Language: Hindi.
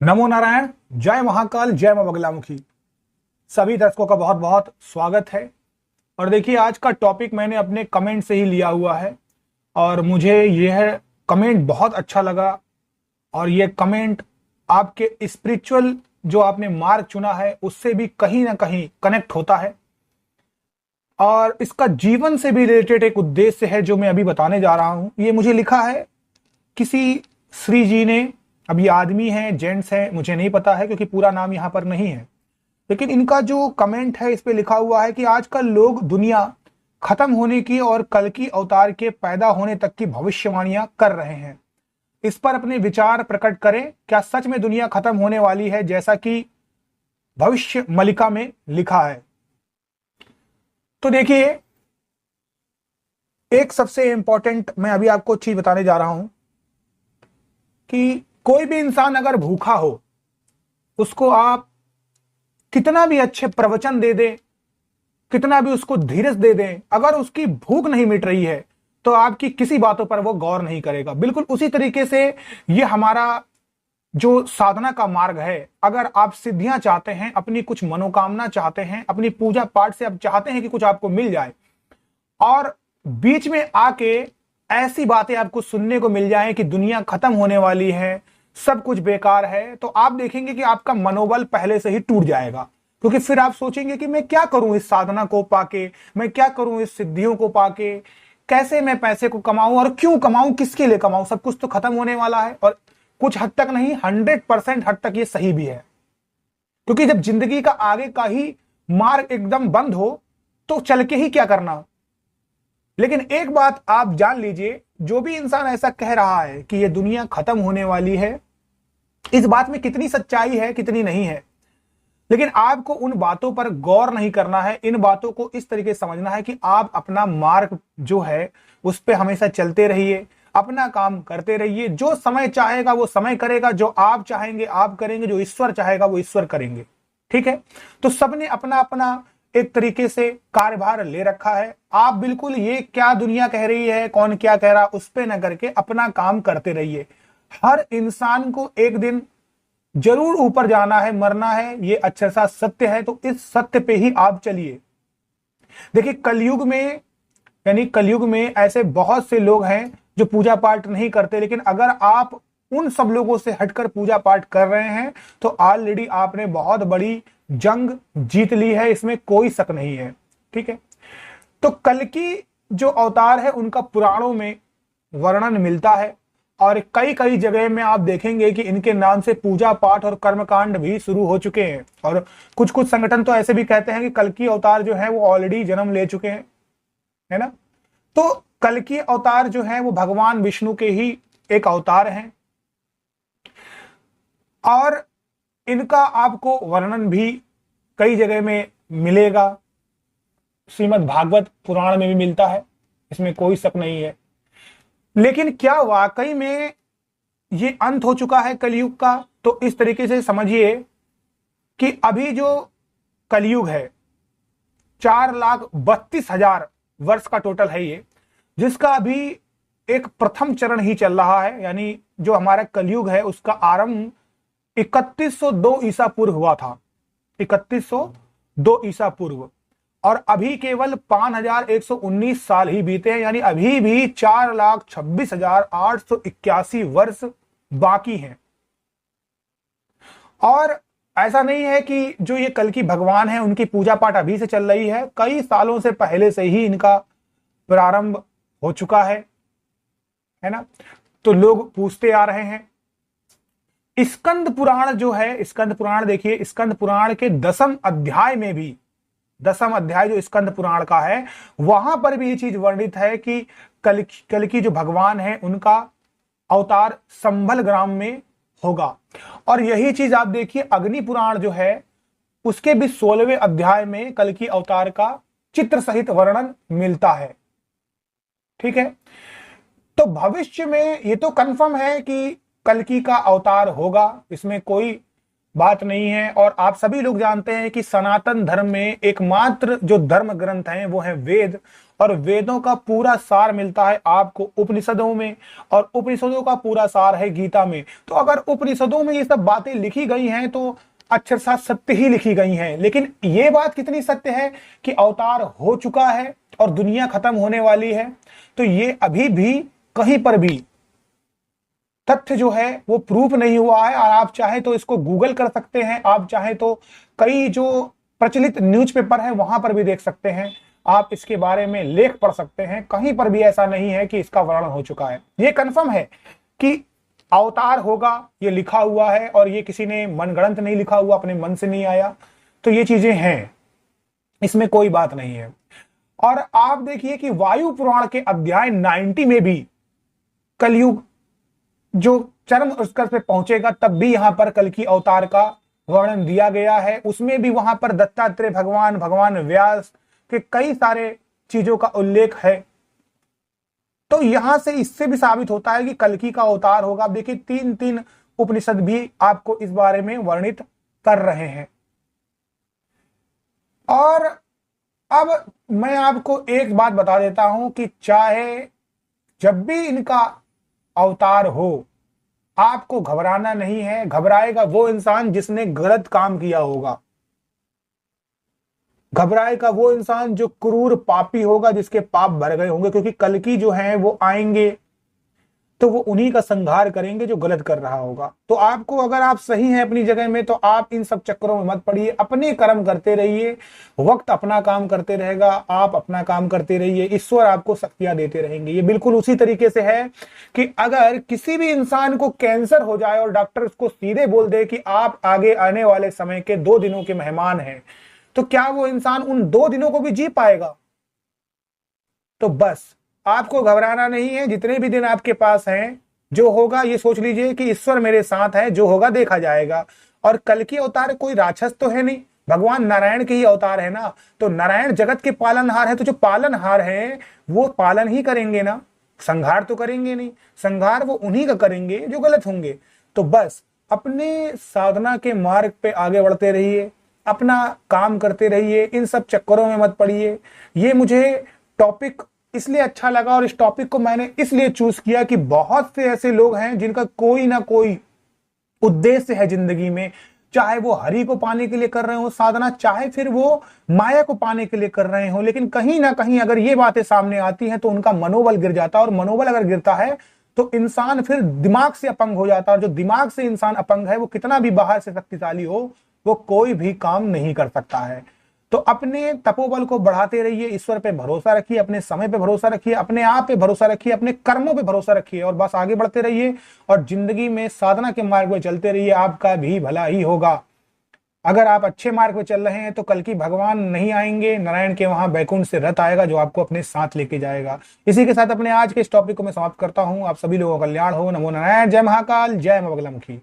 नमो नारायण, जय महाकाल, जय मां बगलामुखी। सभी दर्शकों का बहुत बहुत स्वागत है। और देखिए, आज का टॉपिक मैंने अपने कमेंट से ही लिया हुआ है और मुझे यह कमेंट बहुत अच्छा लगा। और यह कमेंट आपके स्पिरिचुअल जो आपने मार्ग चुना है उससे भी कहीं ना कहीं कनेक्ट होता है और इसका जीवन से भी रिलेटेड एक उद्देश्य है जो मैं अभी बताने जा रहा हूं। ये मुझे लिखा है किसी श्री जी ने। अब ये आदमी है, जेंट्स है, मुझे नहीं पता है क्योंकि पूरा नाम यहां पर नहीं है। लेकिन इनका जो कमेंट है इस पे लिखा हुआ है कि आजकल लोग दुनिया खत्म होने की और कल की अवतार के पैदा होने तक की भविष्यवाणियां कर रहे हैं। इस पर अपने विचार प्रकट करें। क्या सच में दुनिया खत्म होने वाली है जैसा कि भविष्य मलिका में लिखा है? तो देखिए, एक सबसे इंपॉर्टेंट मैं अभी आपको चीज बताने जा रहा हूं कि कोई भी इंसान अगर भूखा हो, उसको आप कितना भी अच्छे प्रवचन दे दें, कितना भी उसको धीरज दे दें, अगर उसकी भूख नहीं मिट रही है तो आपकी किसी बातों पर वो गौर नहीं करेगा। बिल्कुल उसी तरीके से ये हमारा जो साधना का मार्ग है, अगर आप सिद्धियां चाहते हैं, अपनी कुछ मनोकामना चाहते हैं, अपनी पूजा पाठ से आप चाहते हैं कि कुछ आपको मिल जाए और बीच में आके ऐसी बातें आपको सुनने को मिल जाए कि दुनिया खत्म होने वाली है, सब कुछ बेकार है, तो आप देखेंगे कि आपका मनोबल पहले से ही टूट जाएगा। क्योंकि फिर आप सोचेंगे कि मैं क्या करूं इस साधना को पाके, मैं क्या करूं इस सिद्धियों को पाके, कैसे मैं पैसे को कमाऊं और क्यों कमाऊं, किसके लिए कमाऊं, सब कुछ तो खत्म होने वाला है। और कुछ हद तक नहीं, 100% हद तक ये सही भी है। क्योंकि जब जिंदगी का आगे का ही मार्ग एकदम बंद हो तो चल के ही क्या करना। लेकिन एक बात आप जान लीजिए, जो भी इंसान ऐसा कह रहा है कि ये दुनिया खत्म होने वाली है, इस बात में कितनी सच्चाई है कितनी नहीं है, लेकिन आपको उन बातों पर गौर नहीं करना है। इन बातों को इस तरीके से समझना है कि आप अपना मार्ग जो है उस पर हमेशा चलते रहिए, अपना काम करते रहिए। जो समय चाहेगा वो समय करेगा, जो आप चाहेंगे आप करेंगे, जो ईश्वर चाहेगा वो ईश्वर करेंगे। ठीक है? तो सबने अपना अपना एक तरीके से कार्यभार ले रखा है। आप बिल्कुल ये क्या दुनिया कह रही है, कौन क्या कह रहा, उस पे न करके अपना काम करते रहिए। हर इंसान को एक दिन जरूर ऊपर जाना है, मरना है, ये अच्छा सा सत्य है। तो इस सत्य पे ही आप चलिए। देखिए, कलयुग में ऐसे बहुत से लोग हैं जो पूजा पाठ नहीं करते, लेकिन अगर आप उन सब लोगों से हटकर पूजा पाठ कर रहे हैं तो ऑलरेडी आपने बहुत बड़ी जंग जीत ली है, इसमें कोई शक नहीं है। ठीक है? तो कल की जो अवतार है उनका पुराणों में वर्णन मिलता है और कई कई जगह में आप देखेंगे कि इनके नाम से पूजा पाठ और कर्मकांड भी शुरू हो चुके हैं। और कुछ कुछ संगठन तो ऐसे भी कहते हैं कि कल की अवतार जो है वो ऑलरेडी जन्म ले चुके हैं, है ना। तो कल की अवतार जो है वो भगवान विष्णु के ही एक अवतार हैं और इनका आपको वर्णन भी कई जगह में मिलेगा। श्रीमद् भागवत पुराण में भी मिलता है, इसमें कोई शक नहीं है। लेकिन क्या वाकई में ये अंत हो चुका है कलयुग का? तो इस तरीके से समझिए कि अभी जो कलयुग है 4,32,000 वर्ष का टोटल है ये, जिसका अभी एक प्रथम चरण ही चल रहा है। यानी जो हमारा कलयुग है उसका आरंभ 3102 ईसा पूर्व हुआ था, 3102 ईसा पूर्व, और अभी केवल 5,119 साल ही बीते हैं। यानी अभी भी 4,26,881 वर्ष बाकी हैं। और ऐसा नहीं है कि जो ये कल की भगवान है उनकी पूजा पाठ अभी से चल रही है, कई सालों से पहले से ही इनका प्रारंभ हो चुका है ना। तो लोग पूछते आ रहे हैं। स्कंद पुराण जो है, स्कंद पुराण देखिए, स्कंद पुराण के 10वें अध्याय में भी, 10वां अध्याय जो स्कंद पुराण का है वहां पर भी ये चीज वर्णित है कि कल की जो भगवान है उनका अवतार संभल ग्राम में होगा। और यही चीज आप देखिए अग्नि पुराण जो है उसके भी 16वें अध्याय में कल की अवतार का चित्र सहित वर्णन मिलता है। ठीक है? तो भविष्य में ये तो कंफर्म है कि कल्कि का अवतार होगा, इसमें कोई बात नहीं है। और आप सभी लोग जानते हैं कि सनातन धर्म में एकमात्र जो धर्म ग्रंथ हैं वो है वेद, और वेदों का पूरा सार मिलता है आपको उपनिषदों में, और उपनिषदों का पूरा सार है गीता में। तो अगर उपनिषदों में ये सब बातें लिखी गई हैं तो अक्षरशः सत्य ही लिखी गई हैं। लेकिन ये बात कितनी सत्य है कि अवतार हो चुका है और दुनिया खत्म होने वाली है, तो ये अभी भी कहीं पर भी तथ्य जो है वो प्रूफ नहीं हुआ है। और आप चाहे तो इसको गूगल कर सकते हैं, आप चाहे तो कई जो प्रचलित न्यूज़पेपर है वहां पर भी देख सकते हैं, आप इसके बारे में लेख पढ़ सकते हैं। कहीं पर भी ऐसा नहीं है कि इसका वर्णन हो चुका है। ये कंफर्म है कि अवतार होगा, ये लिखा हुआ है, और ये किसी ने मनगढ़ंत नहीं लिखा हुआ, अपने मन से नहीं आया। तो ये चीजें हैं, इसमें कोई बात नहीं है। और आप देखिए कि वायु पुराण के अध्याय 90 में भी कलयुग जो चरम उत्कर्ष पे पहुंचेगा तब भी यहां पर कल की अवतार का वर्णन दिया गया है। उसमें भी वहां पर दत्तात्रेय भगवान, भगवान व्यास के कई सारे चीजों का उल्लेख है। तो यहां से इससे भी साबित होता है कि कल्कि का अवतार होगा। आप देखिए 3 उपनिषद भी आपको इस बारे में वर्णित कर रहे हैं। और अब मैं आपको एक बात बता देता हूं कि चाहे जब भी इनका अवतार हो, आपको घबराना नहीं है। घबराएगा वो इंसान जिसने गलत काम किया होगा, घबराएगा वो इंसान जो क्रूर पापी होगा, जिसके पाप भर गए होंगे। क्योंकि कल्कि जो है वो आएंगे तो वो उन्हीं का संहार करेंगे जो गलत कर रहा होगा। तो आपको, अगर आप सही हैं अपनी जगह में, तो आप इन सब चक्करों में मत पड़िए, अपने कर्म करते रहिए। वक्त अपना काम करते रहेगा, आप अपना काम करते रहिए, ईश्वर आपको शक्तियां देते रहेंगे। ये बिल्कुल उसी तरीके से है कि अगर किसी भी इंसान को कैंसर हो जाए और डॉक्टर उसको सीधे बोल दे कि आप आगे आने वाले समय के 2 दिनों के मेहमान हैं, तो क्या वो इंसान उन 2 दिनों को भी जी पाएगा? तो बस आपको घबराना नहीं है। जितने भी दिन आपके पास हैं, जो होगा ये सोच लीजिए कि ईश्वर मेरे साथ है, जो होगा देखा जाएगा। और कल की अवतार कोई राक्षस तो है नहीं, भगवान नारायण के ही अवतार है ना। तो नारायण जगत के पालनहार है, तो जो पालनहार है वो पालन ही करेंगे ना, संहार तो करेंगे नहीं। संहार वो उन्हीं का करेंगे जो गलत होंगे। तो बस अपने साधना के मार्ग पे आगे बढ़ते रहिए, अपना काम करते रहिए, इन सब चक्करों में मत पड़िए। ये मुझे टॉपिक इसलिए अच्छा लगा और इस टॉपिक को मैंने इसलिए चूज किया कि बहुत से ऐसे लोग हैं जिनका कोई ना कोई उद्देश्य है जिंदगी में, चाहे वो हरि को पाने के लिए कर रहे हो साधना, चाहे फिर वो माया को पाने के लिए कर रहे हो। लेकिन कहीं ना कहीं अगर ये बातें सामने आती हैं तो उनका मनोबल गिर जाता है, और मनोबल अगर गिरता है तो इंसान फिर दिमाग से अपंग हो जाता है। और जो दिमाग से इंसान अपंग है, वो कितना भी बाहर से शक्तिशाली हो, वो कोई भी काम नहीं कर सकता है। तो अपने तपोबल को बढ़ाते रहिए, ईश्वर पे भरोसा रखिए, अपने समय पे भरोसा रखिए, अपने आप पे भरोसा रखिए, अपने कर्मों पे भरोसा रखिए, और बस आगे बढ़ते रहिए और जिंदगी में साधना के मार्ग पे चलते रहिए। आपका भी भला ही होगा। अगर आप अच्छे मार्ग पे चल रहे हैं तो कल की भगवान नहीं आएंगे, नारायण के वहां बैकुंठ से रथ आएगा जो आपको अपने साथ लेके जाएगा। इसी के साथ अपने आज के इस टॉपिक को मैं समाप्त करता हूं। आप सभी लोगों का कल्याण हो। नमो नारायण। जय महाकाल, जय मां बगलामुखी।